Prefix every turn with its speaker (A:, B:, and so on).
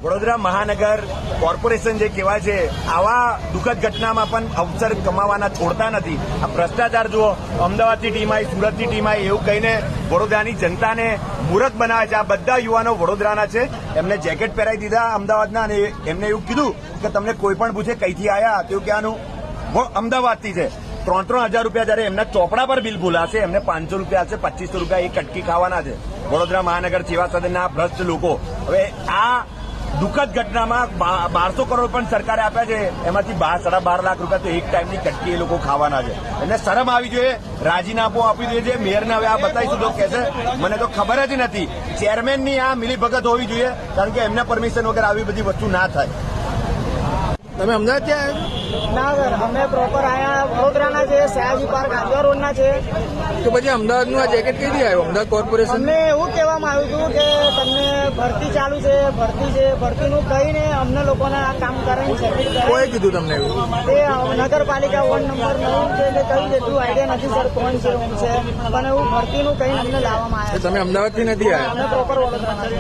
A: વડોદરા મહાનગર કોર્પોરેશન જે કહેવાય છે, આવા દુઃખદ ઘટનામાં પણ અવસર કમાવાના છોડતા નથી. આ ભ્રષ્ટાચાર જુઓ, અમદાવાદની ટીમ આવી, સુરતની ટીમ આવી, એવું કહીને વડોદરાની જનતાને મૂર્ખ બનાવે છે. આ બધા યુવાનો વડોદરાના છે, એમને જેકેટ પહેરાવી દીધા અમદાવાદના, અને એમને એવું કીધું કે તમને કોઈ પણ પૂછે કઈથી આવ્યા, તેવું કહેવાનું અમદાવાદથી છે. 3,000 રૂપિયા જયારે એમના ચોપડા પર બિલ ભૂલાશે, એમને 500 રૂપિયા હશે, 2500 રૂપિયા એ કટકી ખાવાના છે. વડોદરા મહાનગર સેવા સદનના ભ્રષ્ટ લોકો. હવે આ દુઃખદ ઘટનામાં 1200 કરોડ પણ સરકારે આપ્યા છે, એમાંથી 12.5 લાખ રૂપિયા તો એક ટાઈમની કટકી એ લોકો ખાવાના છે. એમને શરમ આવી જોઈએ, રાજીનામું આપી દે છે. મેયરને હવે આ બતાવીશું તો કહેશે મને તો ખબર જ નથી. ચેરમેનની આ મિલીભગત હોવી જોઈએ, કારણ કે એમના પરમિશન વગર આવી બધી વસ્તુ ના થાય.
B: તમે અમદાવાદ ક્યાં
C: ના સર, અમે પ્રોપર અહીંયા વડોદરાના છે, સયાજી પાર્ક આજવા રોડના છે.
B: તો પછી અમદાવાદનું આ જેકેટ કઈથી આવ્યું? અમદાવાદ કોર્પોરેશન
C: અમને એવું કહેવામાં આવ્યું હતું કે તમને ભરતી ચાલુ છે, ભરતીનું કહીને અમને લોકોને આ કામ કરીને સબમિટ
B: કોઈ કીધું તમને એવું?
C: એ નગરપાલિકા વોર્ડ નંબર 9 છે, એટલે કયું એટલું આઈડિયા નથી સર કોણ છે, પણ એવું ભરતીનું કહીને અમને લાવવામાં આવ્યા.
B: તમે અમદાવાદથી નથી આવ્યા?
C: અમે પ્રોપર વડોદરાના